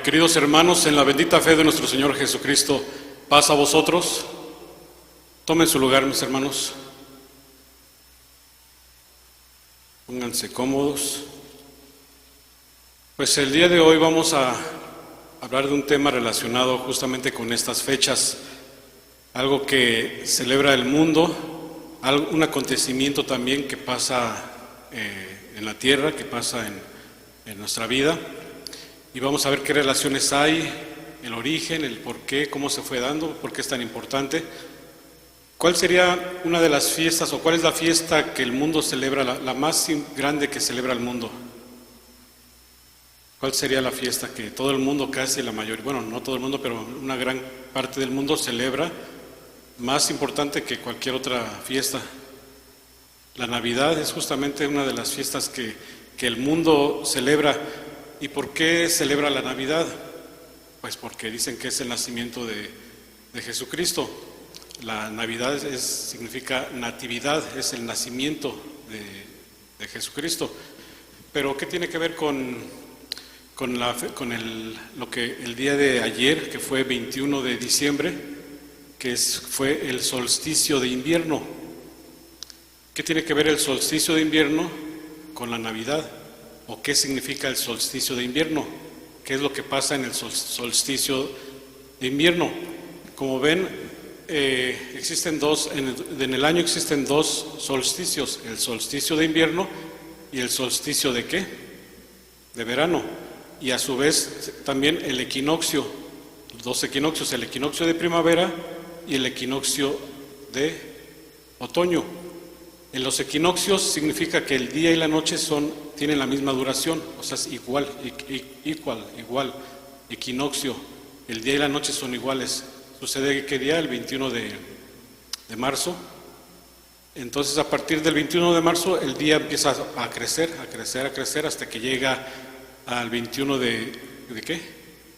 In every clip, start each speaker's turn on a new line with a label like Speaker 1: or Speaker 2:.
Speaker 1: Queridos hermanos, en la bendita fe de nuestro Señor Jesucristo, paz a vosotros. Tomen su lugar, mis hermanos. Pónganse cómodos. Pues el día de hoy vamos a hablar de un tema relacionado justamente con estas fechas, algo que celebra el mundo, un acontecimiento también que pasa en la tierra, que pasa en nuestra vida. Y vamos a ver qué relaciones hay, el origen, el por qué, cómo se fue dando, por qué es tan importante. ¿Cuál sería una de las fiestas o cuál es la fiesta que el mundo celebra, la más grande que celebra el mundo? ¿Cuál sería la fiesta que todo el mundo, casi la mayoría, bueno, no todo el mundo, pero una gran parte del mundo celebra, más importante que cualquier otra fiesta? La Navidad es justamente una de las fiestas que el mundo celebra. ¿Y por qué celebra la Navidad? Pues porque dicen que es el nacimiento de Jesucristo. La Navidad significa natividad, es el nacimiento de Jesucristo. Pero ¿qué tiene que ver con lo que el día de ayer, que fue 21 de diciembre, que fue el solsticio de invierno? ¿Qué tiene que ver el solsticio de invierno con la Navidad? ¿O qué significa el solsticio de invierno? ¿Qué es lo que pasa en el solsticio de invierno? Como ven, existen en el año existen dos solsticios, el solsticio de invierno y el solsticio ¿de qué? De verano. Y a su vez también el equinoccio, dos equinoccios, el equinoccio de primavera y el equinoccio de otoño. En los equinoccios significa que el día y la noche tienen la misma duración, o sea, es igual, equinoccio, el día y la noche son iguales. Sucede ¿qué día? El 21 de marzo. Entonces, a partir del 21 de marzo, el día empieza a crecer, hasta que llega al 21 ¿de qué?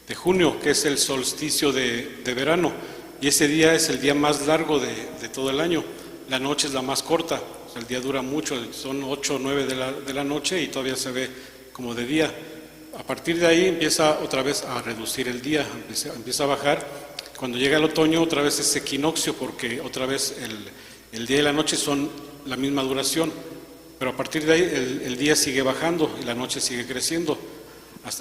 Speaker 1: De junio, que es el solsticio de verano. Y ese día es el día más largo de todo el año. La noche es la más corta. El día dura mucho, son 8 o 9 de la noche y todavía se ve como de día. A partir de ahí empieza otra vez a reducir el día, empieza a bajar. Cuando llega el otoño otra vez es equinoccio, porque otra vez el día y la noche son la misma duración, pero a partir de ahí el día sigue bajando y la noche sigue creciendo.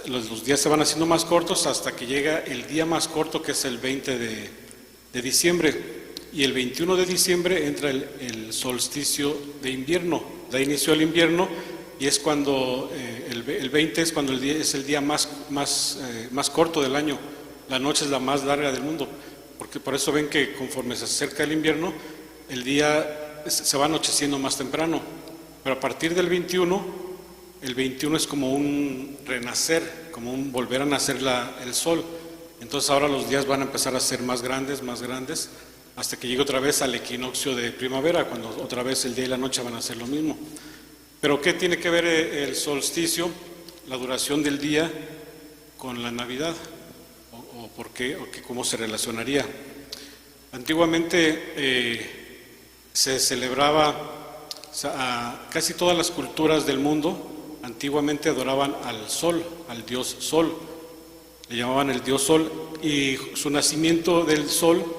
Speaker 1: Los días se van haciendo más cortos hasta que llega el día más corto, que es el 20 de diciembre. Y el 21 de diciembre entra el solsticio de invierno, da inicio al invierno, y es cuando el 20 es cuando es el día más corto del año. La noche es la más larga del mundo, porque por eso ven que conforme se acerca el invierno, el día se va anocheciendo más temprano. Pero a partir del 21, el 21 es como un renacer, como un volver a nacer el sol. Entonces ahora los días van a empezar a ser más grandes, hasta que llegue otra vez al equinoccio de primavera, cuando otra vez el día y la noche van a ser lo mismo. Pero ¿qué tiene que ver el solsticio, la duración del día, con la Navidad? ¿O por qué? ¿Cómo se relacionaría? Antiguamente se celebraba, casi todas las culturas del mundo antiguamente adoraban al sol, al dios sol, le llamaban el dios sol, y su nacimiento del sol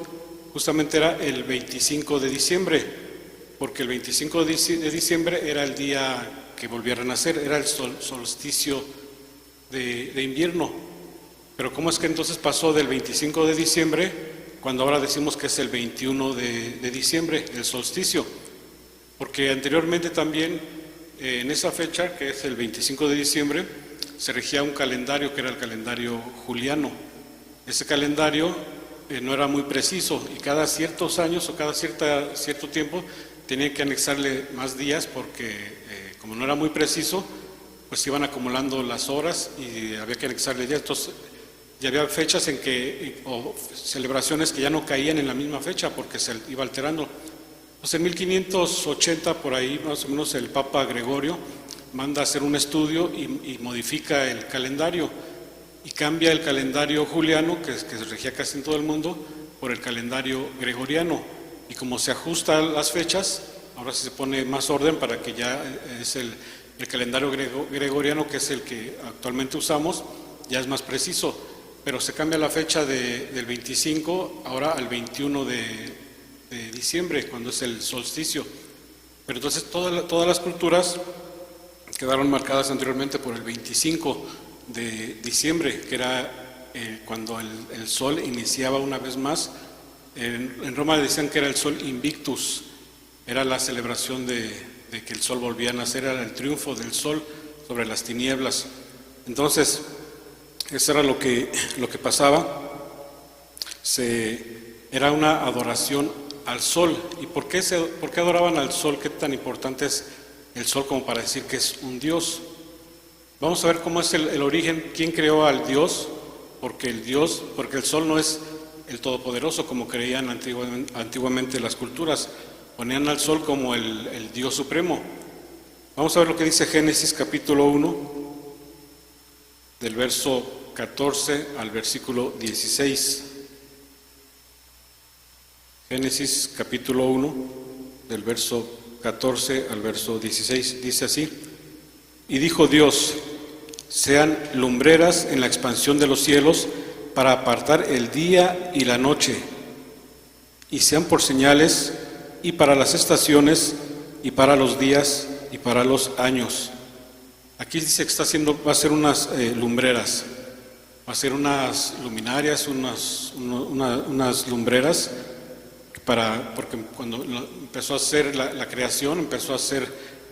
Speaker 1: justamente era el 25 de diciembre, porque el 25 de diciembre era el día que volvía a renacer, era el solsticio de invierno. Pero ¿cómo es que entonces pasó del 25 de diciembre, cuando ahora decimos que es el 21 de diciembre, el solsticio? Porque anteriormente también, en esa fecha, que es el 25 de diciembre, se regía un calendario que era el calendario juliano. Ese calendario no era muy preciso y cada ciertos años o cada cierto tiempo tenía que anexarle más días, porque como no era muy preciso, pues iban acumulando las horas y había que anexarle días. Entonces ya había fechas o celebraciones que ya no caían en la misma fecha porque se iba alterando. Pues en 1580 por ahí más o menos el Papa Gregorio manda a hacer un estudio y modifica el calendario y cambia el calendario juliano, que se regía casi en todo el mundo, por el calendario gregoriano. Y como se ajustan las fechas, ahora se pone más orden para que ya es el calendario gregoriano, que es el que actualmente usamos, ya es más preciso. pero se cambia la fecha del 25 ahora al 21 de diciembre, cuando es el solsticio. Pero entonces todas las culturas quedaron marcadas anteriormente por el 25 de diciembre, que era cuando el sol iniciaba una vez más. En Roma decían que era el sol invictus, era la celebración de que el sol volvía a nacer, era el triunfo del sol sobre las tinieblas. Entonces, eso era lo que pasaba. Era una adoración al sol. ¿Y por qué adoraban al sol? ¿Qué tan importante es el sol como para decir que es un Dios? Vamos a ver cómo es el origen, quién creó al Dios, porque el sol no es el todopoderoso como creían antiguamente las culturas, ponían al sol como el Dios supremo. Vamos a ver lo que dice Génesis capítulo 1, del verso 14 al versículo 16. Génesis capítulo 1, del verso 14 al verso 16, dice así: Y dijo Dios: sean lumbreras en la expansión de los cielos para apartar el día y la noche, y sean por señales, y para las estaciones, y para los días, y para los años. Aquí dice que va a ser unas lumbreras, va a ser unas luminarias, unas lumbreras, porque cuando empezó a hacer la creación, empezó a hacer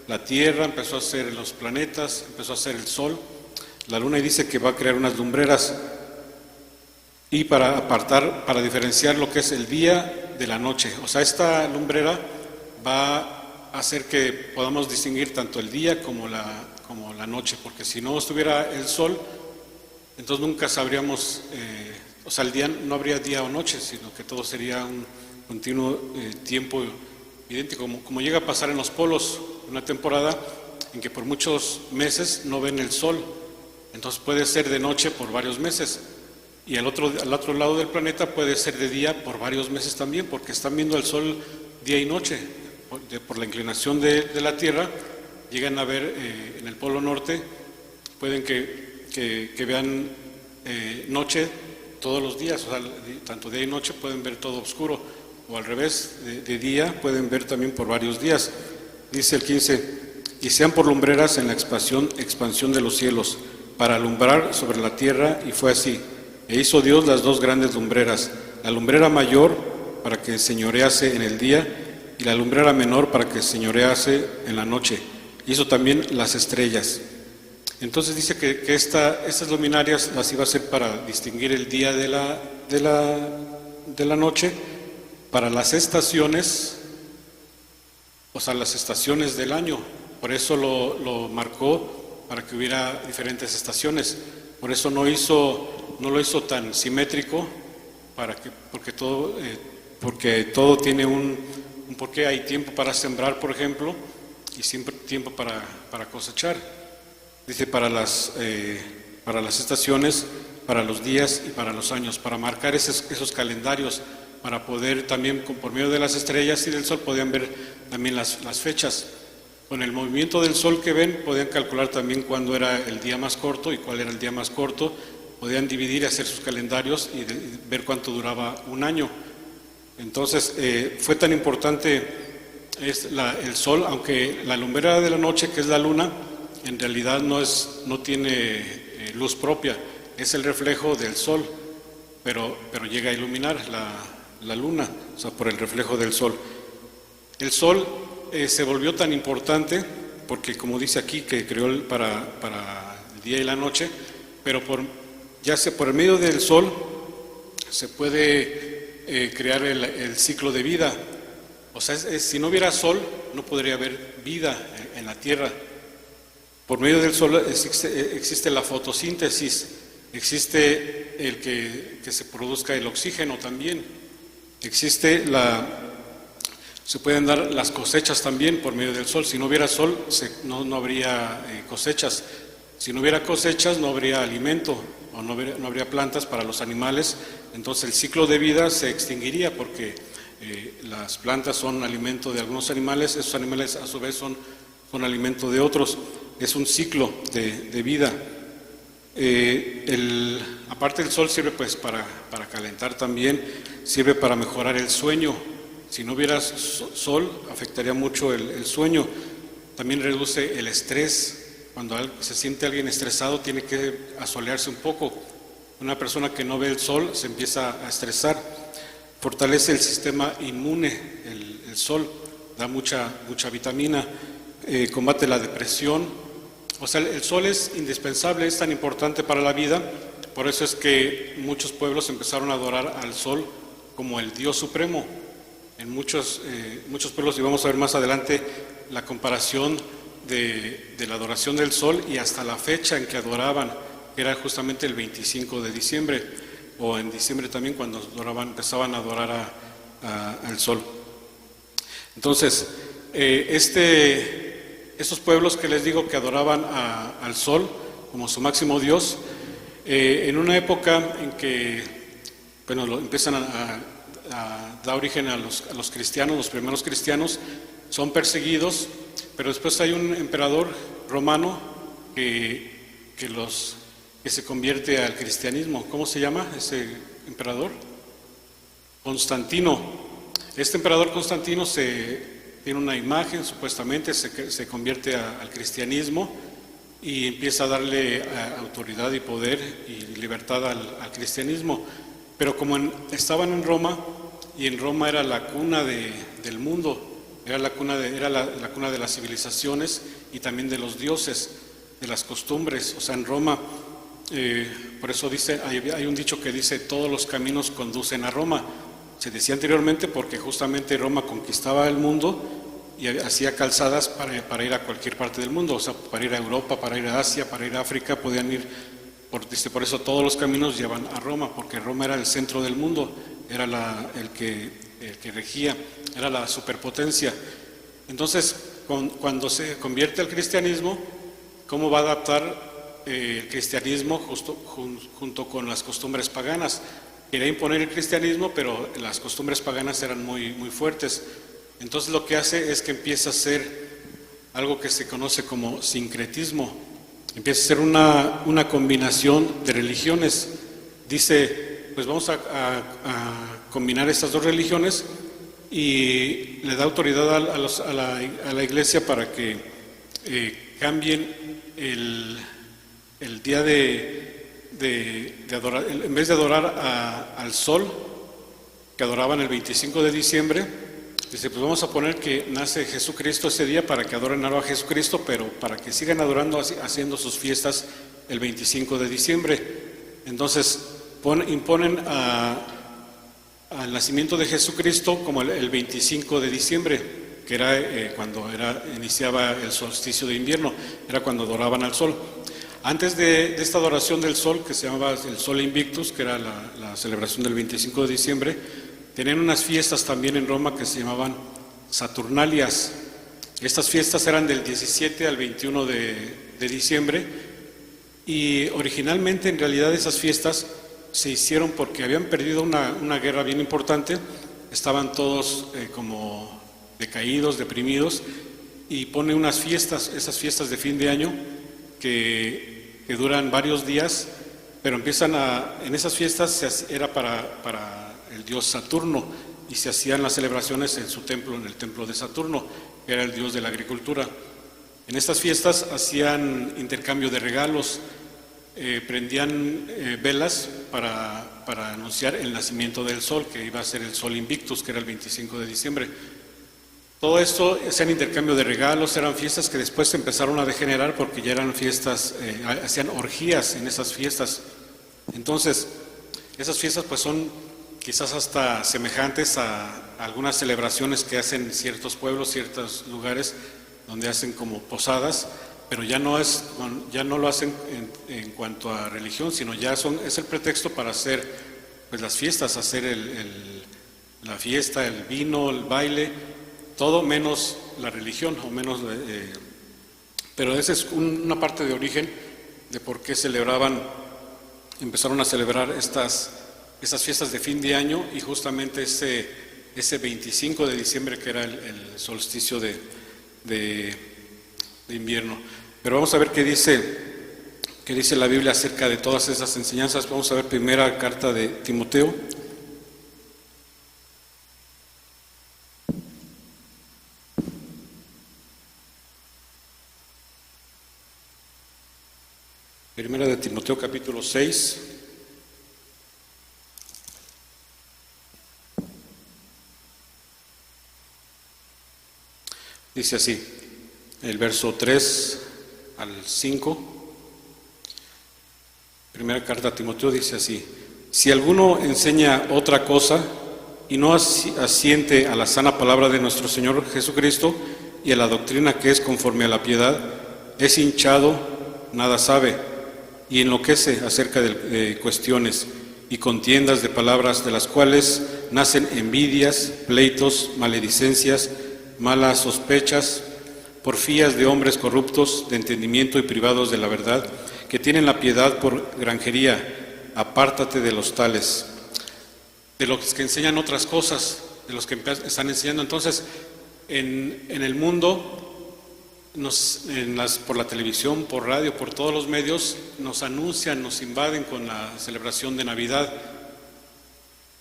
Speaker 1: la tierra, empezó a hacer los planetas, empezó a hacer el sol, la luna, y dice que va a crear unas lumbreras, y para apartar, para diferenciar lo que es el día de la noche. O sea, esta lumbrera va a hacer que podamos distinguir tanto el día como la noche, porque si no estuviera el sol, entonces nunca sabríamos, o sea, el día no habría día o noche, sino que todo sería un continuo tiempo idéntico, como llega a pasar en los polos, una temporada en que por muchos meses no ven el sol, entonces puede ser de noche por varios meses, y al otro lado del planeta puede ser de día por varios meses también, porque están viendo el sol día y noche, por la inclinación de la Tierra. Llegan a ver en el Polo Norte, pueden que vean noche todos los días, o sea, tanto día y noche pueden ver todo oscuro, o al revés, de día pueden ver también por varios días. Dice el 15, y sean por lumbreras en la expansión de los cielos, para alumbrar sobre la tierra, y fue así. E hizo Dios las dos grandes lumbreras, la lumbrera mayor para que señorease en el día, y la lumbrera menor para que señorease en la noche. Hizo también las estrellas. Entonces dice que estas luminarias las iba a hacer para distinguir el día de la noche, para las estaciones, o sea, las estaciones del año. Por eso lo marcó, para que hubiera diferentes estaciones. Por eso no lo hizo tan simétrico, porque todo tiene un porqué. Hay tiempo para sembrar, por ejemplo, y siempre tiempo para cosechar. Dice para las estaciones, para los días y para los años, para marcar esos calendarios, para poder también, por medio de las estrellas y del sol, podían ver también las fechas. Con el movimiento del sol que ven, podían calcular también cuándo era el día más corto y cuál era el día más corto. Podían dividir y hacer sus calendarios y ver cuánto duraba un año. Entonces, fue tan importante el sol, aunque la lumbrera de la noche, que es la luna, en realidad no tiene luz propia, es el reflejo del sol, pero llega a iluminar la luna, o sea, por el reflejo del sol. El sol se volvió tan importante porque, como dice aquí, que creó para el día y la noche, pero por el medio del sol se puede crear el ciclo de vida. O sea, si no hubiera sol, no podría haber vida en la tierra. Por medio del sol existe la fotosíntesis, existe el que se produzca el oxígeno también, se pueden dar las cosechas también por medio del sol. Si no hubiera sol, no habría cosechas. Si no hubiera cosechas, no habría alimento, o no habría plantas para los animales. Entonces el ciclo de vida se extinguiría, porque las plantas son alimento de algunos animales, esos animales a su vez son alimento de otros. Es un ciclo de vida. Aparte el sol sirve pues para calentar también, sirve para mejorar el sueño. Si no hubiera sol, afectaría mucho el sueño. También reduce el estrés. Cuando se siente alguien estresado, tiene que asolearse un poco. Una persona que no ve el sol se empieza a estresar. Fortalece el sistema inmune, el sol da mucha vitamina, combate la depresión. O sea, el sol es indispensable, es tan importante para la vida. Por eso es que muchos pueblos empezaron a adorar al sol como el Dios supremo. En muchos pueblos, y vamos a ver más adelante la comparación de la adoración del sol y hasta la fecha en que adoraban, que era justamente el 25 de diciembre, o en diciembre también cuando empezaban a adorar al sol. Entonces, estos pueblos que les digo que adoraban al sol como su máximo Dios, en una época en que empiezan a dar origen a los cristianos, los primeros cristianos, son perseguidos, pero después hay un emperador romano que se convierte al cristianismo. ¿Cómo se llama ese emperador? Constantino. Este emperador Constantino tiene una imagen, supuestamente se convierte al cristianismo y empieza a darle autoridad y poder y libertad al cristianismo. Pero como estaban en Roma, y en Roma era la cuna del mundo, era la cuna de las civilizaciones y también de los dioses, de las costumbres. O sea, en Roma, por eso hay un dicho que dice: todos los caminos conducen a Roma. Se decía anteriormente porque justamente Roma conquistaba el mundo y hacía calzadas para ir a cualquier parte del mundo, o sea, para ir a Europa, para ir a Asia, para ir a África, podían ir, por eso todos los caminos llevan a Roma, porque Roma era el centro del mundo, era el que regía, era la superpotencia. Entonces, cuando se convierte al cristianismo, ¿cómo va a adaptar el cristianismo junto con las costumbres paganas? Quería imponer el cristianismo, pero las costumbres paganas eran muy, muy fuertes. Entonces lo que hace es que empieza a ser algo que se conoce como sincretismo. Empieza a ser una combinación de religiones. Dice, pues vamos a combinar estas dos religiones, y le da autoridad a la iglesia para que cambien el día de adorar, en vez de adorar al sol, que adoraban el 25 de diciembre, dice, pues vamos a poner que nace Jesucristo ese día para que adoren a Jesucristo, pero para que sigan adorando, haciendo sus fiestas el 25 de diciembre. Entonces imponen al nacimiento de Jesucristo como el 25 de diciembre, que era cuando iniciaba el solsticio de invierno, era cuando adoraban al sol. Antes de esta adoración del sol, que se llamaba el Sol Invictus, que era la celebración del 25 de diciembre, tenían unas fiestas también en Roma que se llamaban Saturnalias. Estas fiestas eran del 17 al 21 de diciembre, y originalmente en realidad esas fiestas se hicieron porque habían perdido una guerra bien importante, estaban todos como decaídos, deprimidos, y pone unas fiestas, esas fiestas de fin de año, que duran varios días, pero en esas fiestas era para el dios Saturno, y se hacían las celebraciones en su templo, en el templo de Saturno, que era el dios de la agricultura. En estas fiestas hacían intercambio de regalos, prendían velas para anunciar el nacimiento del sol, que iba a ser el Sol Invictus, que era el 25 de diciembre. Todo esto, hacían intercambio de regalos, eran fiestas que después se empezaron a degenerar porque ya eran fiestas, hacían orgías en esas fiestas. Entonces, esas fiestas pues son quizás hasta semejantes a algunas celebraciones que hacen ciertos pueblos, ciertos lugares donde hacen como posadas, pero ya no lo hacen en cuanto a religión, sino ya es el pretexto para hacer pues las fiestas, hacer la fiesta, el vino, el baile, todo menos la religión, o menos, pero esa es una parte de origen de por qué empezaron a celebrar esas fiestas de fin de año, y justamente ese 25 de diciembre que era el solsticio de invierno. Pero vamos a ver qué dice ¿Qué dice la Biblia acerca de todas esas enseñanzas? Vamos a ver primera carta de Timoteo. Primera de Timoteo capítulo 6. Dice así, el verso 3 al 5. Primera carta a Timoteo dice así: si alguno enseña otra cosa y no asiente a la sana palabra de nuestro Señor Jesucristo y a la doctrina que es conforme a la piedad, es hinchado, nada sabe, y enloquece acerca de cuestiones y contiendas de palabras, de las cuales nacen envidias, pleitos, maledicencias, malas sospechas, porfías de hombres corruptos de entendimiento y privados de la verdad, que tienen la piedad por granjería. Apártate de los tales. De los que enseñan otras cosas, de los que están enseñando. Entonces, en el mundo, por la televisión, por radio, por todos los medios, nos anuncian, nos invaden con la celebración de Navidad,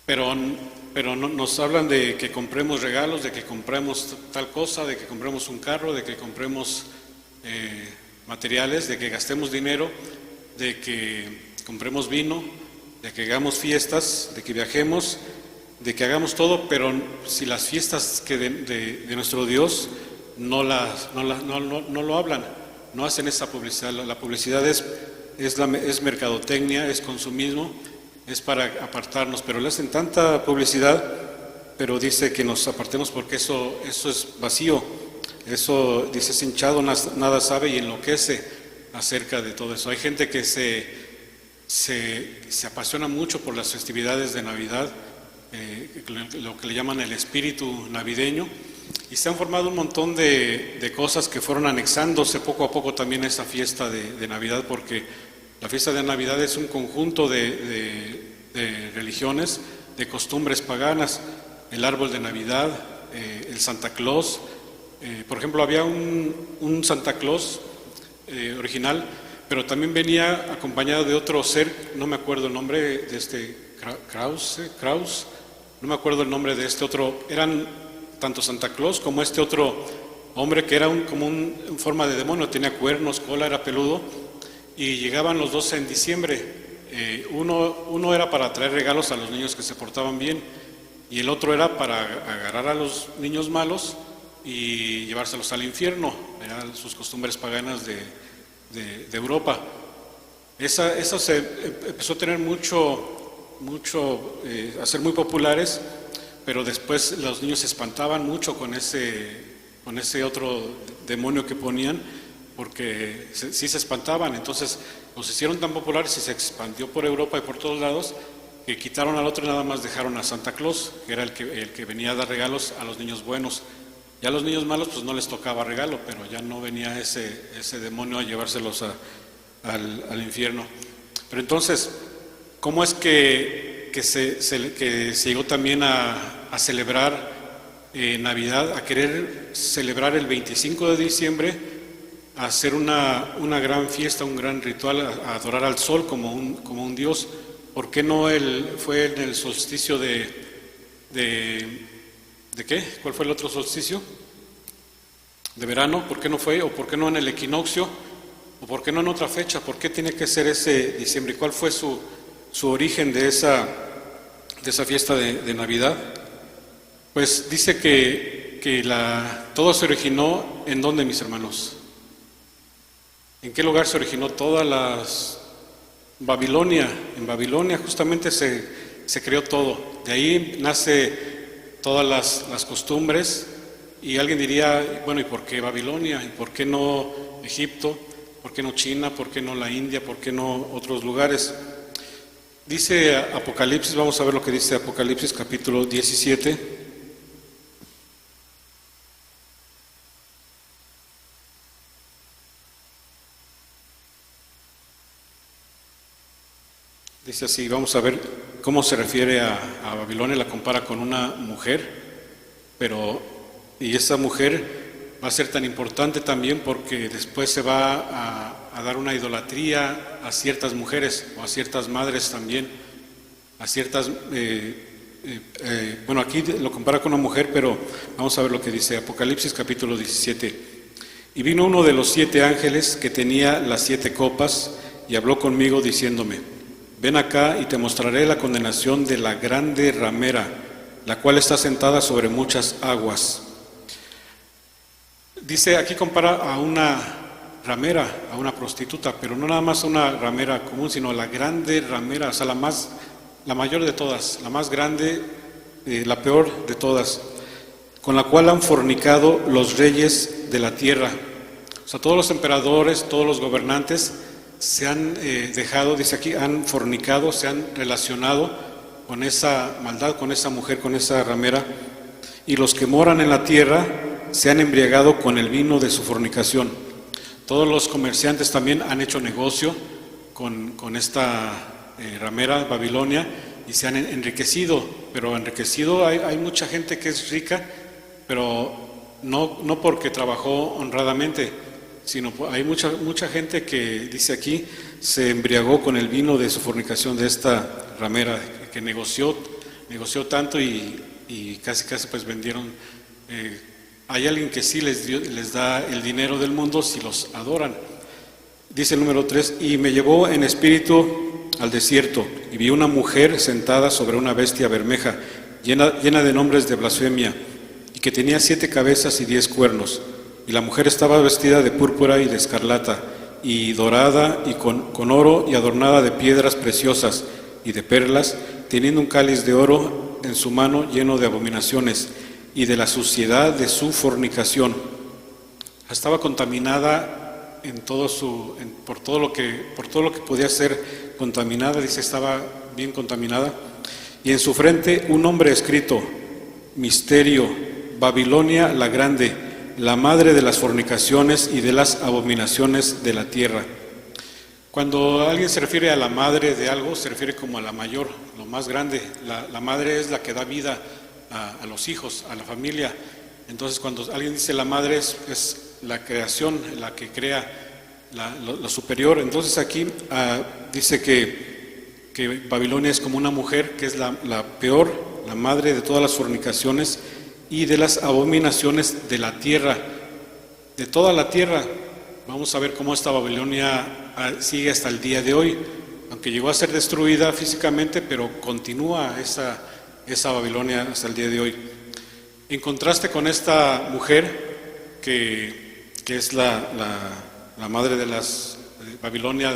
Speaker 1: pero nos hablan de que compremos regalos, de que compremos tal cosa, de que compremos un carro, de que compremos materiales, de que gastemos dinero, de que compremos vino, de que hagamos fiestas, de que viajemos, de que hagamos todo, pero si las fiestas de nuestro Dios no lo hablan, no hacen esa publicidad. La publicidad es mercadotecnia, es consumismo, es para apartarnos, pero le hacen tanta publicidad, pero dice que nos apartemos porque eso es vacío. Eso dice, es hinchado, nada sabe y enloquece acerca de todo eso. Hay gente que se apasiona mucho por las festividades de Navidad, lo que le llaman el espíritu navideño, y se han formado un montón de cosas que fueron anexándose poco a poco también a esa fiesta de Navidad, porque la fiesta de Navidad es un conjunto de religiones, de costumbres paganas, el árbol de Navidad, el Santa Claus. Por ejemplo, había un Santa Claus original, pero también venía acompañado de otro ser, no me acuerdo el nombre de este, Kraus, no me acuerdo el nombre de este otro. Eran tanto Santa Claus como este otro hombre que era en forma de demonio, tenía cuernos, cola, era peludo, y llegaban los dos en diciembre. Uno era para traer regalos a los niños que se portaban bien, y el otro era para agarrar a los niños malos y llevárselos al infierno. Eran sus costumbres paganas de Europa. Eso se empezó a tener a ser muy populares, pero después los niños se espantaban mucho con ese otro demonio que ponían, porque sí se espantaban. Entonces los hicieron tan populares y se expandió por Europa y por todos lados, que quitaron al otro y nada más dejaron a Santa Claus, que era el que venía a dar regalos a los niños buenos. Ya a los niños malos pues no les tocaba regalo, pero ya no venía ese demonio a llevárselos al infierno. Pero entonces, ¿cómo es que se llegó también a celebrar Navidad, a querer celebrar el 25 de diciembre, a hacer una gran fiesta, un gran ritual, a adorar al sol como un dios? ¿Por qué no fue en el solsticio ¿de qué? ¿Cuál fue el otro solsticio? ¿De verano? ¿Por qué no fue? ¿O por qué no en el equinoccio? ¿O por qué no en otra fecha? ¿Por qué tiene que ser ese diciembre? ¿Cuál fue su origen de esa fiesta de Navidad? Pues dice que todo se originó, ¿en dónde, mis hermanos? ¿En qué lugar se originó? Babilonia. En Babilonia justamente se creó todo. De ahí nace todas las costumbres, y alguien diría, bueno, ¿y por qué Babilonia? ¿Y por qué no Egipto? ¿Por qué no China? ¿Por qué no la India? ¿Por qué no otros lugares? Dice Apocalipsis, vamos a ver lo que dice Apocalipsis capítulo 17. Dice así, vamos a ver cómo se refiere a Babilonia, la compara con una mujer, y esa mujer va a ser tan importante también porque después se va a dar una idolatría a ciertas mujeres o a ciertas madres también, a ciertas, bueno, aquí lo compara con una mujer, pero vamos a ver lo que dice Apocalipsis capítulo 17. Y vino uno de los 7 ángeles que tenía las 7 copas y habló conmigo diciéndome: ven acá y te mostraré la condenación de la grande ramera, la cual está sentada sobre muchas aguas. Dice, aquí compara a una ramera, a una prostituta, pero no nada más una ramera común, sino la grande ramera, o sea, la mayor de todas, la más grande, la peor de todas, con la cual han fornicado los reyes de la tierra. O sea, todos los emperadores, todos los gobernantes se han dejado, dice aquí, han fornicado, se han relacionado con esa maldad, con esa mujer, con esa ramera, y los que moran en la tierra se han embriagado con el vino de su fornicación. Todos los comerciantes también han hecho negocio con esta ramera, Babilonia, y se han enriquecido, pero enriquecido hay mucha gente que es rica, pero no porque trabajó honradamente, sino hay mucha gente que, dice aquí, se embriagó con el vino de su fornicación, de esta ramera, que negoció tanto y casi pues vendieron. Hay alguien que sí les da el dinero del mundo si los adoran. Dice el número 3, y me llevó en espíritu al desierto, y vi una mujer sentada sobre una bestia bermeja, llena de nombres de blasfemia, y que tenía 7 cabezas y 10 cuernos. Y la mujer estaba vestida de púrpura y de escarlata, y dorada, y con oro, y adornada de piedras preciosas y de perlas, teniendo un cáliz de oro en su mano lleno de abominaciones, y de la suciedad de su fornicación. Estaba contaminada por todo lo que podía ser contaminada, dice, estaba bien contaminada. Y en su frente un nombre escrito: Misterio, Babilonia la Grande, la madre de las fornicaciones y de las abominaciones de la tierra. Cuando alguien se refiere a la madre de algo, se refiere como a la mayor, lo más grande. La madre es la que da vida a los hijos, a la familia. Entonces, cuando alguien dice la madre, es la creación, la que crea, lo superior. Entonces aquí dice que Babilonia es como una mujer, que es la peor, la madre de todas las fornicaciones y de las abominaciones de la tierra, de toda la tierra. Vamos a ver cómo esta Babilonia sigue hasta el día de hoy, aunque llegó a ser destruida físicamente, pero continúa esa Babilonia hasta el día de hoy. En contraste con esta mujer que es la madre de Babilonia,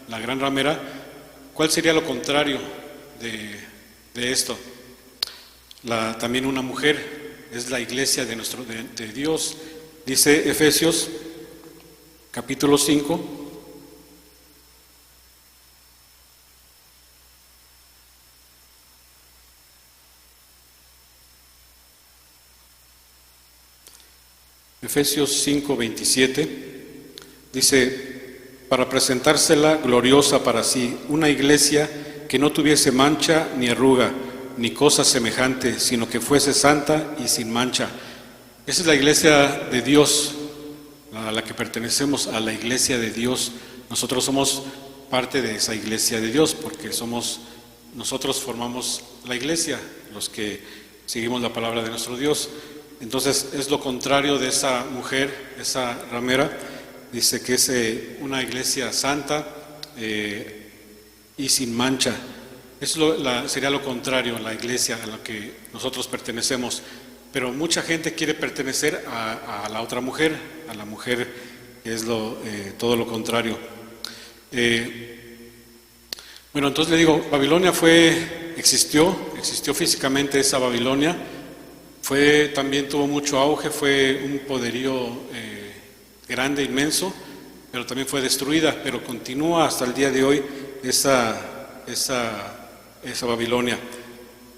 Speaker 1: la gran ramera, ¿cuál sería lo contrario de esto? También una mujer es la iglesia de Dios. Dice Efesios capítulo 5, Efesios 5:27, dice: para presentársela gloriosa para sí, una iglesia que no tuviese mancha ni arruga, ni cosa semejante, sino que fuese santa y sin mancha. Esa es la iglesia de Dios, a la que pertenecemos, a la iglesia de Dios. Nosotros somos parte de esa iglesia de Dios, porque nosotros formamos la iglesia, los que seguimos la palabra de nuestro Dios. Entonces es lo contrario de esa mujer, esa ramera. Dice que es una iglesia santa y sin mancha. Eso sería lo contrario a la iglesia a la que nosotros pertenecemos. Pero mucha gente quiere pertenecer a la otra mujer, a la mujer que es todo lo contrario. Bueno, entonces le digo, Babilonia existió físicamente esa Babilonia. También tuvo mucho auge, fue un poderío grande, inmenso, pero también fue destruida, pero continúa hasta el día de hoy esa Babilonia.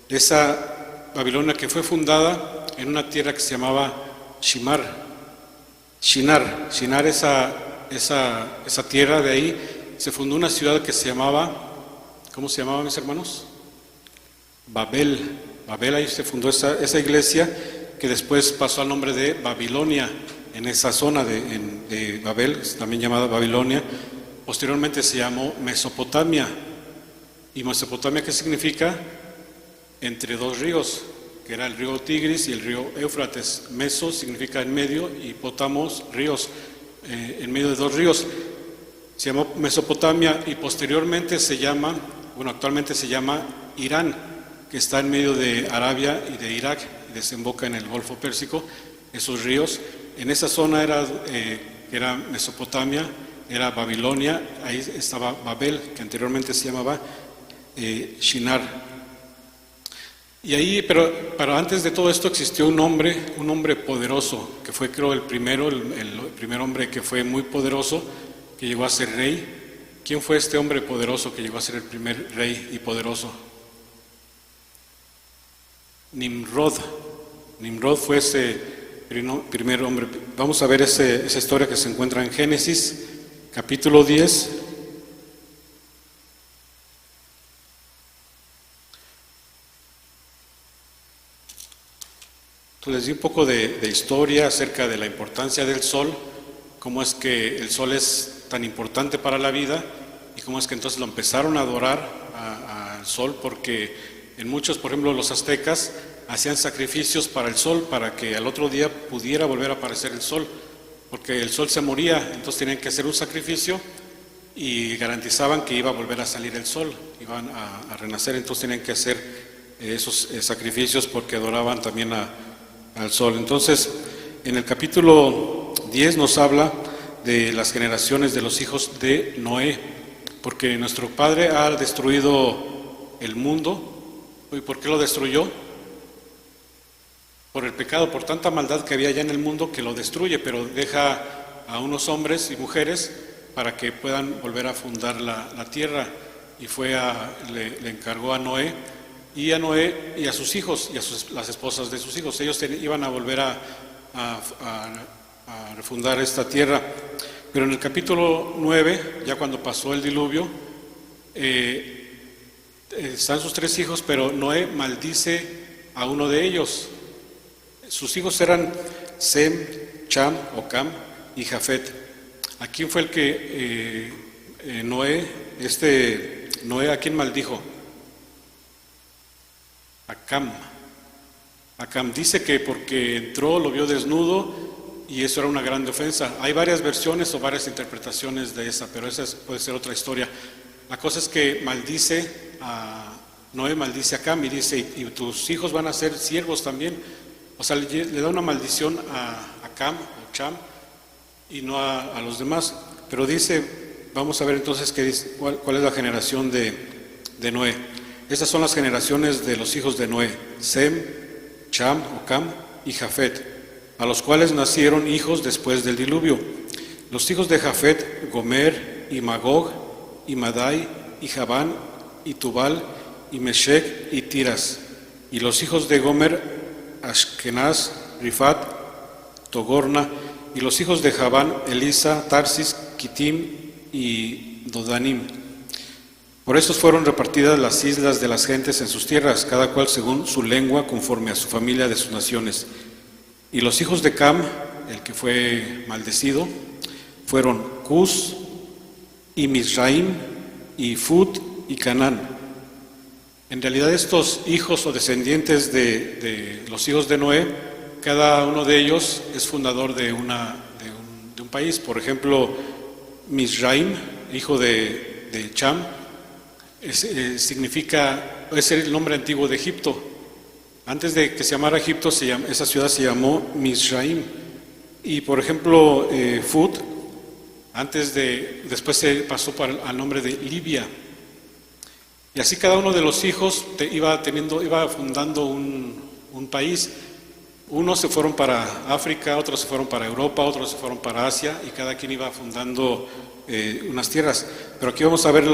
Speaker 1: Esa Babilonia que fue fundada en una tierra que se llamaba Shinar, esa tierra. De ahí se fundó una ciudad que se llamaba, ¿cómo se llamaba, mis hermanos? Babel, ahí se fundó esa iglesia que después pasó al nombre de Babilonia, en esa zona de Babel, también llamada Babilonia. Posteriormente se llamó Mesopotamia. ¿Y Mesopotamia qué significa? Entre dos ríos, que era el río Tigris y el río Éufrates. Meso significa en medio y potamos, ríos, en medio de dos ríos. Se llamó Mesopotamia y posteriormente actualmente se llama Irán, que está en medio de Arabia y de Irak, y desemboca en el Golfo Pérsico, esos ríos. En esa zona era Mesopotamia, era Babilonia, ahí estaba Babel, que anteriormente se llamaba Shinar. Y ahí, pero antes de todo esto existió un hombre poderoso, que fue, creo, el primer hombre que fue muy poderoso, que llegó a ser rey. ¿Quién fue este hombre poderoso que llegó a ser el primer rey y poderoso? Nimrod. Nimrod fue ese primer hombre. Vamos a ver esa historia que se encuentra en Génesis, capítulo 10. Entonces les di un poco de historia acerca de la importancia del sol, cómo es que el sol es tan importante para la vida y cómo es que entonces lo empezaron a adorar al sol, porque en muchos, por ejemplo, los aztecas hacían sacrificios para el sol, para que al otro día pudiera volver a aparecer el sol, porque el sol se moría, entonces tenían que hacer un sacrificio y garantizaban que iba a volver a salir el sol, iban a renacer, entonces tenían que hacer esos sacrificios porque adoraban también al sol. Entonces, en el capítulo 10 nos habla de las generaciones de los hijos de Noé, porque nuestro Padre ha destruido el mundo. ¿Y por qué lo destruyó? Por el pecado, por tanta maldad que había ya en el mundo que lo destruye, pero deja a unos hombres y mujeres para que puedan volver a fundar la tierra. Y le encargó a Noé y a sus hijos y a las esposas de sus hijos. Ellos iban a volver a refundar esta tierra. Pero en el capítulo 9, ya cuando pasó el diluvio, están sus tres hijos, pero Noé maldice a uno de ellos. Sus hijos eran Sem, Cham o Cam y Jafet. ¿A quién fue el que Noé, ¿a quién maldijo? A Cam. A Cam. Dice que porque entró, lo vio desnudo y eso era una gran ofensa. Hay varias versiones o varias interpretaciones de esa, pero esa puede ser otra historia. La cosa es que Noé maldice a Cam y dice, y tus hijos van a ser siervos también. O sea, le da una maldición a Cam o Cham y no a los demás. Pero dice, vamos a ver entonces cuál es la generación de Noé. Estas son las generaciones de los hijos de Noé: Sem, Cham o Cam y Jafet, a los cuales nacieron hijos después del diluvio. Los hijos de Jafet: Gomer y Magog y Madai y Javán y Tubal y Meshech y Tiras. Y los hijos de Gomer: Ashkenaz, Rifat, Togorna. Y los hijos de Javán: Elisa, Tarsis, Kitim y Dodanim. Por estos fueron repartidas las islas de las gentes en sus tierras, cada cual según su lengua, conforme a su familia de sus naciones. Y los hijos de Cam, el que fue maldecido, fueron Cus y Mizraim y Fut y Canaán. En realidad estos hijos o descendientes de los hijos de Noé, cada uno de ellos es fundador de un país. Por ejemplo, Mizraim, hijo de Cham, es el nombre antiguo de Egipto. Antes de que se llamara Egipto, esa ciudad se llamó Mizraim. Y por ejemplo, Fut, después se pasó al nombre de Libia. Y así cada uno de los hijos iba fundando un país. Unos se fueron para África, otros se fueron para Europa, otros se fueron para Asia, y cada quien iba fundando unas tierras. Pero aquí vamos a ver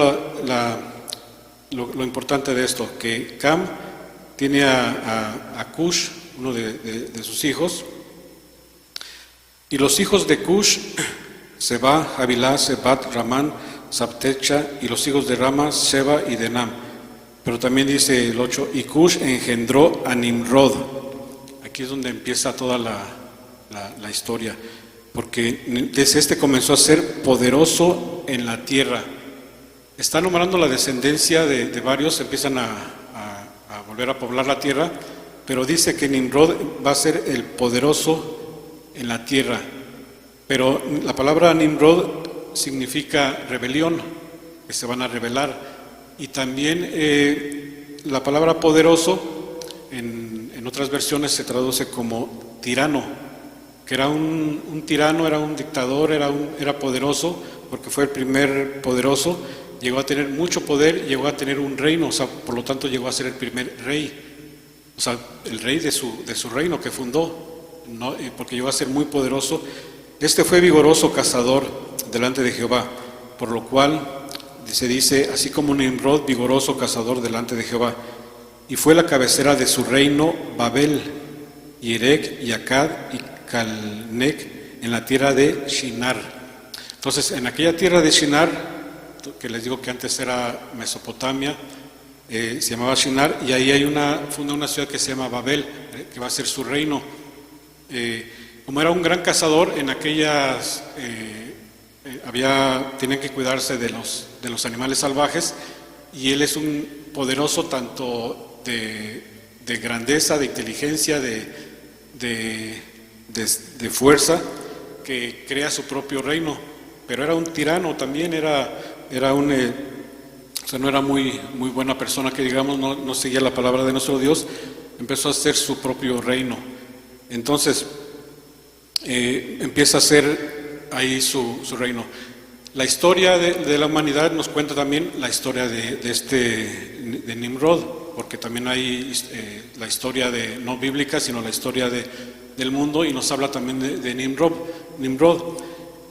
Speaker 1: lo importante de esto, que Cam tiene a Cush, uno de sus hijos, y los hijos de Cush: Seba, Javilá, Sebat, Ramán, Sabtecha, y los hijos de Rama: Sheba y Denam. Pero también dice el 8, y Cush engendró a Nimrod. aquí es donde empieza toda la historia, porque desde este comenzó a ser poderoso en la tierra. Está nombrando la descendencia de varios, empiezan a volver a poblar la tierra, pero dice que Nimrod va a ser el poderoso en la tierra. Pero la palabra Nimrod significa rebelión, que se van a rebelar. Y también la palabra poderoso en otras versiones se traduce como tirano, que era un tirano, era un dictador, era poderoso, porque fue el primer poderoso. Llegó a tener mucho poder, llegó a tener un reino, o sea, por lo tanto llegó a ser el primer rey, o sea, el rey de su reino que fundó, ¿no? Porque llegó a ser muy poderoso. Este fue vigoroso cazador delante de Jehová, por lo cual se dice, así como Nimrod, vigoroso cazador delante de Jehová, y fue la cabecera de su reino Babel, y Erech, y Akkad, y Calnec, en la tierra de Shinar. Entonces, en aquella tierra de Shinar, que les digo que antes era Mesopotamia, se llamaba Shinar, y ahí funda una ciudad que se llama Babel, que va a ser su reino. Como era un gran cazador, en aquellas tenían que cuidarse de los animales salvajes, y él es un poderoso tanto de grandeza, de inteligencia, de fuerza, que crea su propio reino. Pero era un tirano también, o sea, no era muy buena persona, que digamos, no seguía la palabra de nuestro Dios. Empezó a hacer su propio reino. Entonces empieza a hacer ahí su reino. La historia de la humanidad nos cuenta también la historia de Nimrod, porque también hay la historia no bíblica, sino la historia del mundo, y nos habla también de Nimrod.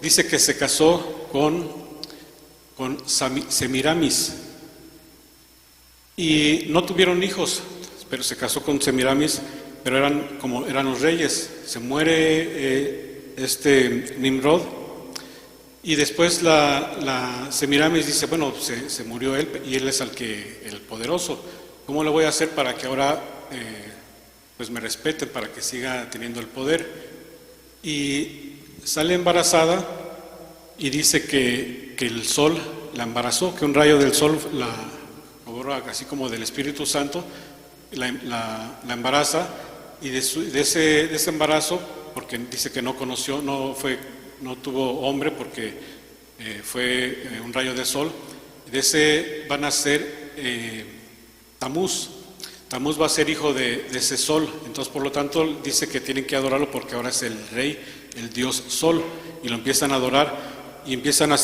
Speaker 1: Dice que se casó con Semiramis y no tuvieron hijos, pero se casó con Semiramis, pero eran los reyes. Se muere Nimrod, y después la Semiramis dice, bueno, se murió él y él es el poderoso. ¿Cómo le voy a hacer para que ahora pues me respeten, para que siga teniendo el poder? Y sale embarazada, y dice que el sol la embarazó, que un rayo del sol así como del Espíritu Santo, la embaraza, y de ese embarazo, porque dice que no tuvo hombre porque fue un rayo de sol, de ese van a ser Tamuz. Tamuz va a ser hijo de ese sol. Entonces, por lo tanto, dice que tienen que adorarlo porque ahora es el rey, el dios sol, y lo empiezan a adorar, y empiezan a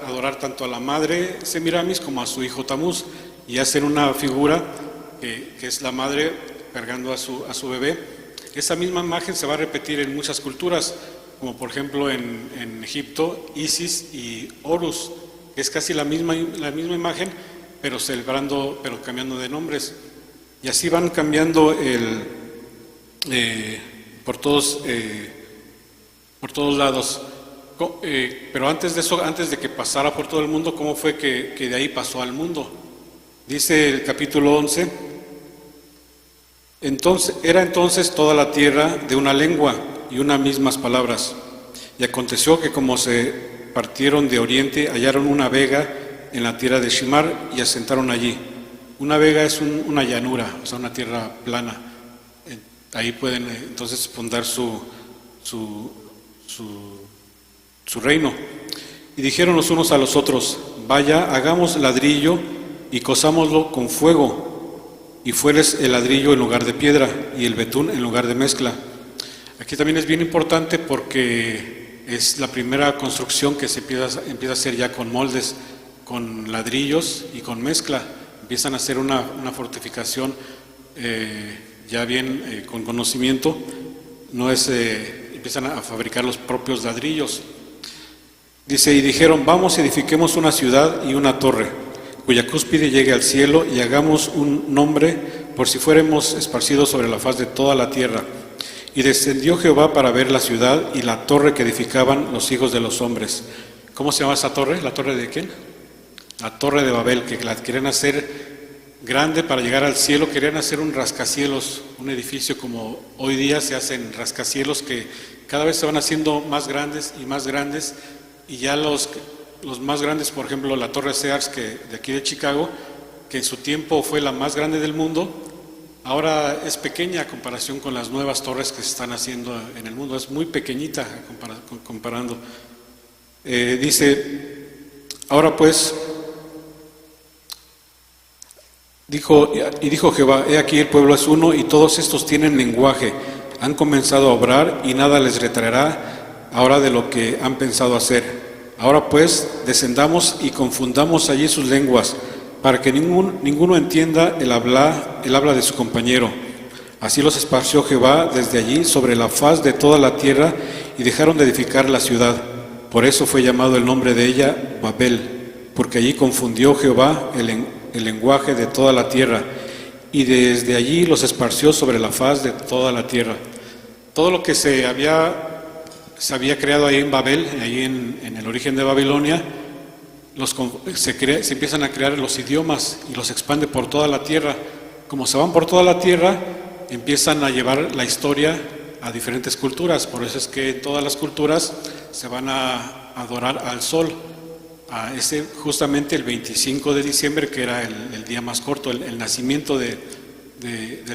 Speaker 1: adorar tanto a la madre Semiramis como a su hijo Tamuz, y hacen una figura que es la madre cargando a su bebé. Esa misma imagen se va a repetir en muchas culturas, como por ejemplo en Egipto, Isis y Horus, que es casi la misma imagen, pero cambiando de nombres. Y así van cambiando por todos lados. Pero antes de eso, antes de que pasara por todo el mundo, ¿cómo fue que de ahí pasó al mundo? Dice el capítulo 11, era entonces toda la tierra de una lengua y unas mismas palabras. Y aconteció que como se partieron de oriente, hallaron una vega en la tierra de Shimar y asentaron allí. Una vega es una llanura, o sea, una tierra plana. Ahí pueden entonces fundar su reino. Y dijeron los unos a los otros, vaya, hagamos ladrillo y cozámoslo con fuego. Y fueres el ladrillo en lugar de piedra y el betún en lugar de mezcla. Aquí también es bien importante porque es la primera construcción que se empieza a hacer ya con moldes, con ladrillos y con mezcla. Empiezan a hacer una fortificación ya bien con conocimiento. Empiezan a fabricar los propios ladrillos. Dice, y dijeron, vamos, edifiquemos una ciudad y una torre, cuya cúspide llegue al cielo, y hagamos un nombre por si fuéramos esparcidos sobre la faz de toda la tierra. Y descendió Jehová para ver la ciudad y la torre que edificaban los hijos de los hombres. ¿Cómo se llama esa torre? ¿La torre de quién? La torre de Babel, que la quieren hacer grande para llegar al cielo. Querían hacer un rascacielos, un edificio como hoy día se hacen rascacielos que cada vez se van haciendo más grandes y más grandes, y ya los más grandes, por ejemplo, la Torre Sears de aquí de Chicago, que en su tiempo fue la más grande del mundo, ahora es pequeña a comparación con las nuevas torres que se están haciendo en el mundo, es muy pequeñita comparando. Dice, ahora pues, dijo Jehová, he aquí el pueblo es uno y todos estos tienen lenguaje, han comenzado a obrar y nada les retraerá ahora de lo que han pensado hacer. Ahora pues, descendamos y confundamos allí sus lenguas, para que ninguno entienda el habla de su compañero. Así los esparció Jehová desde allí sobre la faz de toda la tierra, y dejaron de edificar la ciudad. Por eso fue llamado el nombre de ella Babel, porque allí confundió Jehová el lenguaje de toda la tierra, y desde allí los esparció sobre la faz de toda la tierra. Todo lo que se había creado ahí en Babel, ahí en el origen de Babilonia, se empiezan a crear los idiomas y los expande por toda la tierra. Como se van por toda la tierra, empiezan a llevar la historia a diferentes culturas. Por eso es que en todas las culturas se van a adorar al sol, a ese justamente el 25 de diciembre, que era el día más corto, el nacimiento del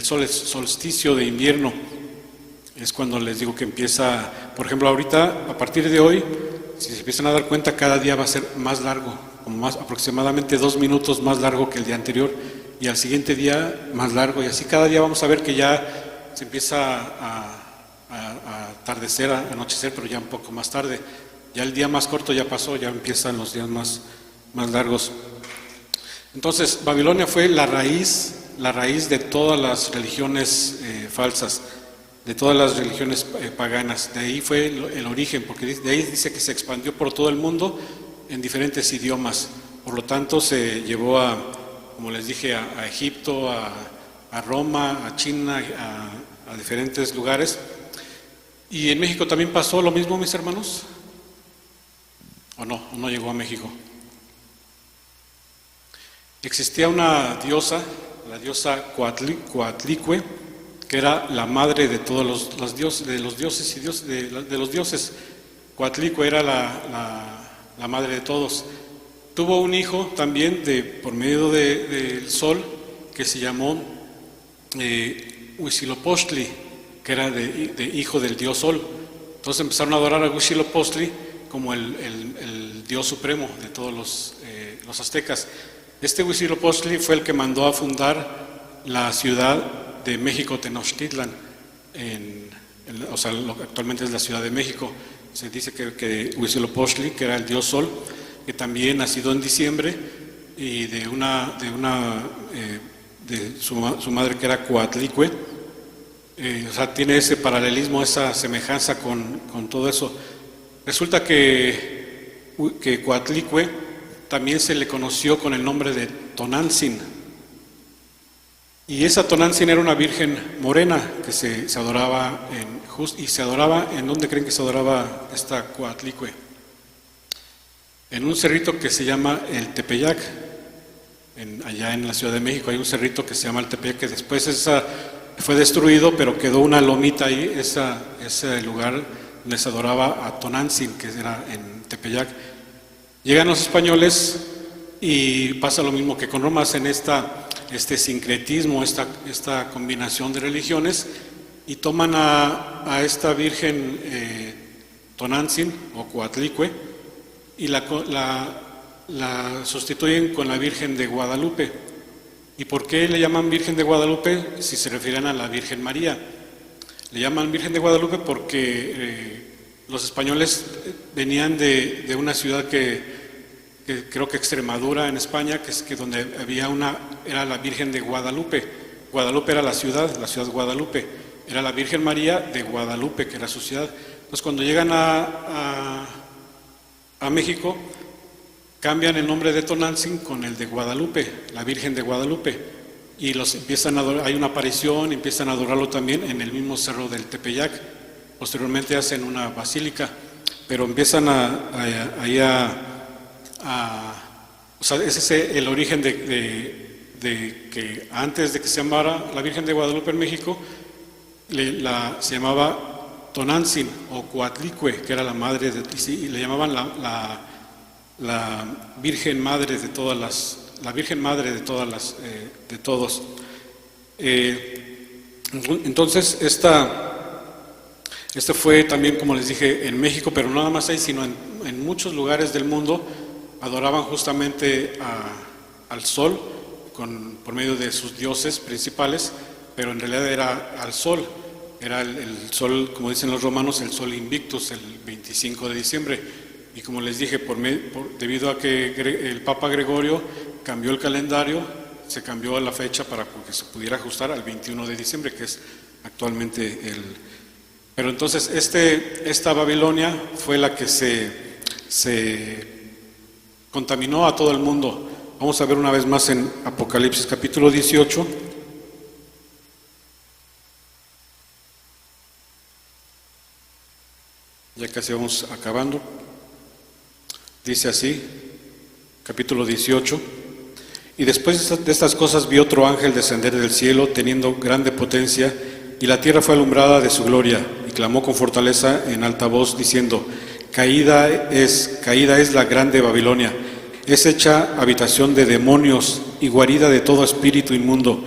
Speaker 1: sol, el solsticio de invierno. Es cuando les digo que empieza, por ejemplo, ahorita, a partir de hoy, si se empiezan a dar cuenta, cada día va a ser más largo, como aproximadamente 2 minutos más largo que el día anterior, y al siguiente día más largo, y así cada día vamos a ver que ya se empieza a atardecer, a anochecer, pero ya un poco más tarde. Ya el día más corto ya pasó, ya empiezan los días más largos. Entonces, Babilonia fue la raíz de todas las religiones falsas, de todas las religiones paganas. De ahí fue el origen, porque de ahí dice que se expandió por todo el mundo en diferentes idiomas. Por lo tanto, se llevó como les dije, a Egipto, a Roma, a China, a diferentes lugares. Y en México también pasó lo mismo, mis hermanos. ¿O no llegó a México? Existía una diosa, la diosa Coatlicue, que era la madre de todos los dioses. Coatlicue era la madre de todos. Tuvo un hijo también por medio del sol, que se llamó Huitzilopochtli, que era de hijo del dios sol. Entonces empezaron a adorar a Huitzilopochtli como el dios supremo de todos los aztecas. Este Huitzilopochtli fue el que mandó a fundar la ciudad de México Tenochtitlan, o sea, lo que actualmente es la Ciudad de México. Se dice que Huitzilopochtli, que era el dios sol, que también nacido en diciembre, y de su madre, que era Coatlicue, o sea, tiene ese paralelismo, esa semejanza con todo eso. Resulta que Coatlicue también se le conoció con el nombre de Tonantzin, y esa Tonantzin era una virgen morena que se adoraba y se adoraba. ¿En dónde creen que se adoraba esta Coatlicue? En un cerrito que se llama el Tepeyac. Allá en la Ciudad de México hay un cerrito que se llama el Tepeyac, que después fue destruido, pero quedó una lomita ahí, ese lugar donde se adoraba a Tonantzin, que era en Tepeyac. Llegan los españoles y pasa lo mismo que con Roma, hacen este sincretismo, esta combinación de religiones, y toman a esta virgen Tonantzin o Coatlicue y la sustituyen con la Virgen de Guadalupe. ¿Y por qué le llaman Virgen de Guadalupe si se refieren a la Virgen María? Le llaman Virgen de Guadalupe porque los españoles venían de una ciudad que creo que Extremadura, en España, que donde era la Virgen de Guadalupe. Guadalupe era la ciudad Guadalupe. Era la Virgen María de Guadalupe, que era su ciudad. Entonces, cuando llegan a México, cambian el nombre de Tonantzin con el de Guadalupe, la Virgen de Guadalupe, y los empiezan a adorar. Hay una aparición, empiezan a adorarlo también en el mismo cerro del Tepeyac. Posteriormente hacen una basílica, pero empiezan o sea, ese es el origen de de que antes de que se llamara la Virgen de Guadalupe en México, se llamaba Tonantzin o Coatlicue, que era la madre y le llamaban la Virgen Madre de todas la Virgen Madre de de todos. Entonces este fue también, como les dije, en México, pero no nada más ahí, sino en muchos lugares del mundo adoraban justamente al sol por medio de sus dioses principales, pero en realidad era al sol. Era el sol, como dicen los romanos, el sol invictus, el 25 de diciembre. Y como les dije, debido a que el Papa Gregorio cambió el calendario, se cambió la fecha para que se pudiera ajustar al 21 de diciembre, que es actualmente Pero entonces esta Babilonia fue la que se contaminó a todo el mundo. Vamos a ver una vez más en Apocalipsis capítulo 18. Ya casi vamos acabando. Dice así, capítulo 18. Y después de estas cosas vi otro ángel descender del cielo, teniendo grande potencia, y la tierra fue alumbrada de su gloria, y clamó con fortaleza en alta voz, diciendo: caída es la grande Babilonia, es hecha habitación de demonios y guarida de todo espíritu inmundo,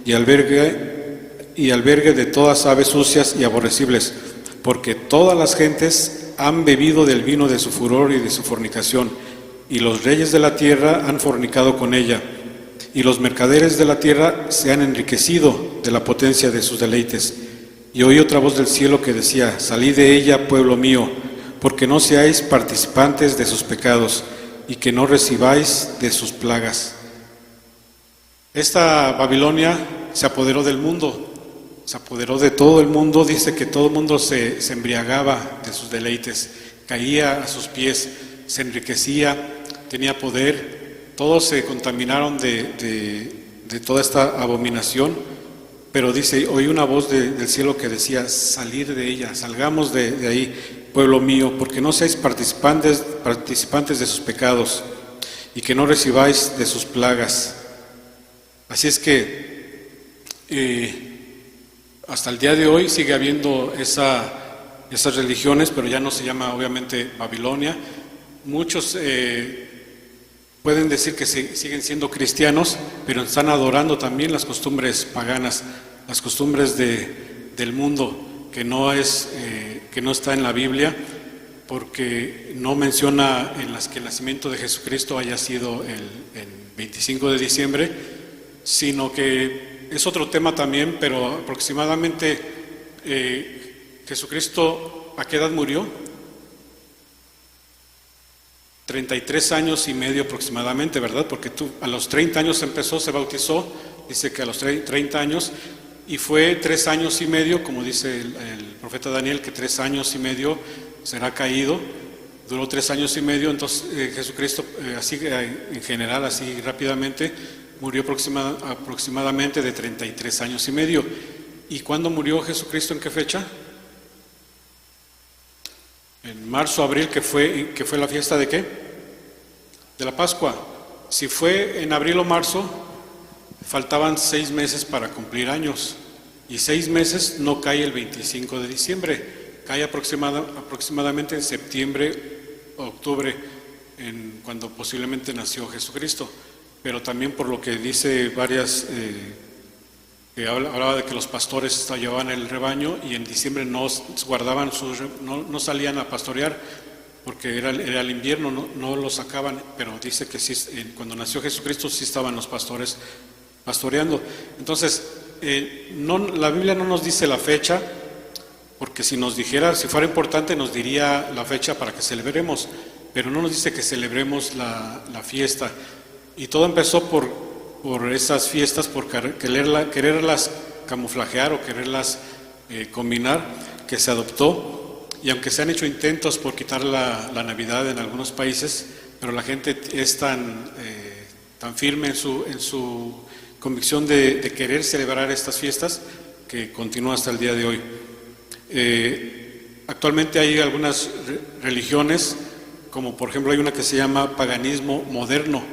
Speaker 1: y albergue de todas aves sucias y aborrecibles, porque todas las gentes han bebido del vino de su furor y de su fornicación, y los reyes de la tierra han fornicado con ella, y los mercaderes de la tierra se han enriquecido de la potencia de sus deleites. Y oí otra voz del cielo que decía: salid de ella, pueblo mío, porque no seáis participantes de sus pecados, y que no recibáis de sus plagas. Esta Babilonia se apoderó del mundo, se apoderó de todo el mundo. Dice que todo el mundo se embriagaba de sus deleites, caía a sus pies, se enriquecía, tenía poder. Todos se contaminaron de toda esta abominación, pero dice, oí una voz del cielo que decía: salir de ella, salgamos de ahí, pueblo mío, porque no seáis participantes de sus pecados, y que no recibáis de sus plagas. Así es que hasta el día de hoy sigue habiendo esas religiones, pero ya no se llama obviamente Babilonia. Muchos pueden decir que siguen siendo cristianos, pero están adorando también las costumbres paganas, las costumbres del mundo, que no está en la Biblia, porque no menciona en las que el nacimiento de Jesucristo haya sido el 25 de diciembre, sino que es otro tema también, pero aproximadamente Jesucristo, ¿a qué edad murió? 33 años y medio aproximadamente, ¿verdad? Porque a los 30 años se bautizó, dice que a los 30 años, y fue 3 años y medio, como dice el profeta Daniel, que 3 años y medio será caído. Duró 3 años y medio. Entonces Jesucristo, así en general, así rápidamente, murió aproximadamente de 33 años y medio. ¿Y cuándo murió Jesucristo? ¿En qué fecha? En marzo, abril, que fue la fiesta ¿de qué? De la Pascua. Si fue en abril o marzo, faltaban 6 meses para cumplir años, y 6 meses no cae el 25 de diciembre, cae aproximadamente en septiembre, octubre, cuando posiblemente nació Jesucristo. Pero también por lo que dice varias, que hablaba de que los pastores llevaban el rebaño y en diciembre no salían a pastorear porque era el invierno, no lo sacaban, pero dice que sí, cuando nació Jesucristo sí estaban los pastores pastoreando. Entonces, la Biblia no nos dice la fecha, porque si fuera importante nos diría la fecha para que celebremos, pero no nos dice que celebremos la fiesta. Y todo empezó por esas fiestas, por quererlas camuflajear o quererlas combinar, que se adoptó. Y aunque se han hecho intentos por quitar la Navidad en algunos países, pero la gente es tan firme en su convicción de querer celebrar estas fiestas, que continúa hasta el día de hoy. Actualmente hay algunas religiones, como por ejemplo hay una que se llama paganismo moderno.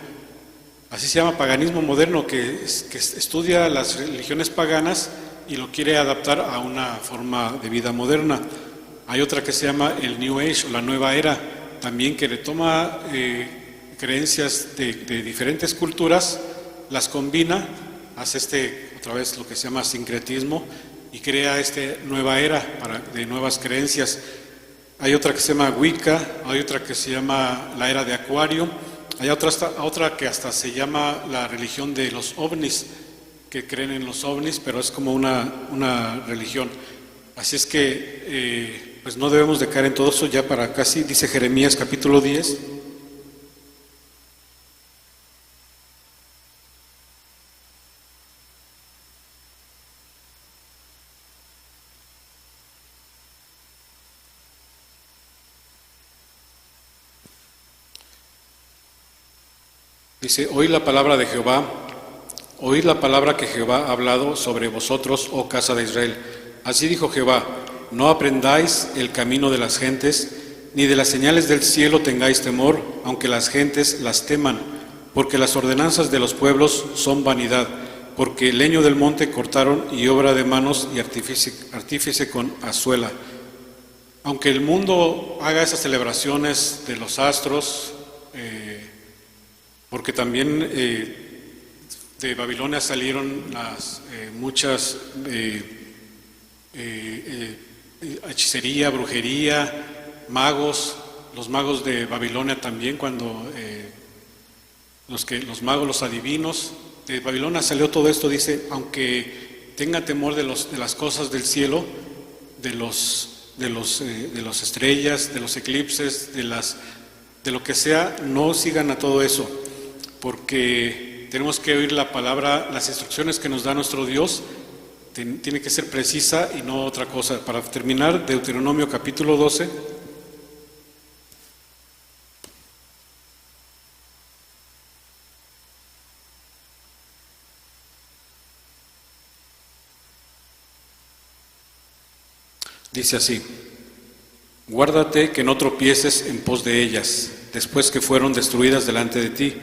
Speaker 1: Así se llama paganismo moderno, que estudia las religiones paganas y lo quiere adaptar a una forma de vida moderna. Hay otra que se llama el New Age o la nueva era, también que le toma creencias de diferentes culturas, las combina, hace otra vez lo que se llama sincretismo y crea nueva era de nuevas creencias. Hay otra que se llama Wicca, hay otra que se llama la era de Acuario, hay otra que hasta se llama la religión de los ovnis, que creen en los ovnis, pero es como una religión. Así es que pues no debemos de caer en todo eso ya para casi, dice Jeremías capítulo 10. Dice, oíd la palabra de Jehová, oíd la palabra que Jehová ha hablado sobre vosotros, oh casa de Israel. Así dijo Jehová, no aprendáis el camino de las gentes, ni de las señales del cielo tengáis temor, aunque las gentes las teman, porque las ordenanzas de los pueblos son vanidad, porque el leño del monte cortaron y obra de manos y artífice con azuela. Aunque el mundo haga esas celebraciones de los astros, porque también de Babilonia salieron muchas hechicería, brujería, magos, los magos de Babilonia también, cuando los magos, los adivinos, de Babilonia salió todo esto, dice, aunque tenga temor de las cosas del cielo, de las estrellas, de los eclipses, de lo que sea, no sigan a todo eso, porque tenemos que oír la palabra, las instrucciones que nos da nuestro Dios, tiene que ser precisa y no otra cosa. Para terminar, Deuteronomio capítulo 12. Dice así, guárdate que no tropieces en pos de ellas, después que fueron destruidas delante de ti.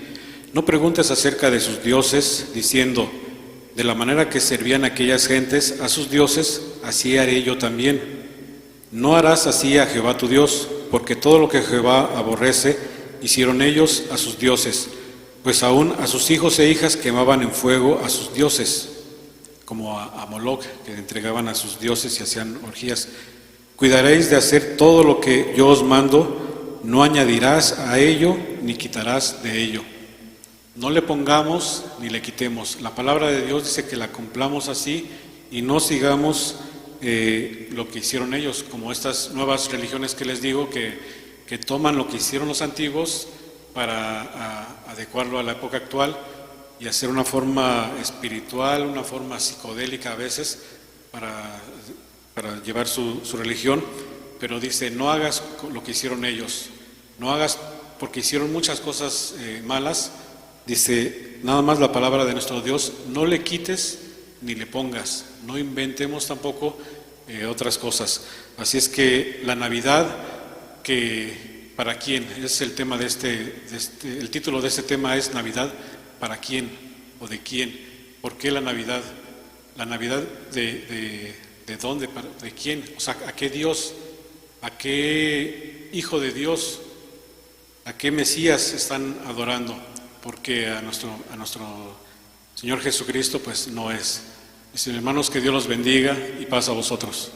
Speaker 1: No preguntes acerca de sus dioses, diciendo, de la manera que servían aquellas gentes a sus dioses, así haré yo también. No harás así a Jehová tu Dios, porque todo lo que Jehová aborrece, hicieron ellos a sus dioses, pues aún a sus hijos e hijas quemaban en fuego a sus dioses, como a Moloch, que entregaban a sus dioses y hacían orgías. Cuidaréis de hacer todo lo que yo os mando, no añadirás a ello, ni quitarás de ello. No le pongamos ni le quitemos. La palabra de Dios dice que la cumplamos así y no sigamos lo que hicieron ellos, como estas nuevas religiones que les digo, que toman lo que hicieron los antiguos para adecuarlo a la época actual y hacer una forma espiritual, una forma psicodélica a veces para llevar su religión, pero dice, no hagas lo que hicieron ellos, no hagas, porque hicieron muchas cosas malas. Dice, nada más la palabra de nuestro Dios, no le quites ni le pongas, no inventemos tampoco otras cosas. Así es que la Navidad, que ¿para quién? Es el tema el título de este tema es Navidad, ¿para quién o de quién? ¿Por qué la Navidad? La Navidad ¿de dónde? ¿De quién? O sea, ¿a qué Dios? ¿A qué Hijo de Dios? ¿A qué Mesías están adorando? Porque a nuestro Señor Jesucristo pues no es. Mis hermanos, que Dios los bendiga y paz a vosotros.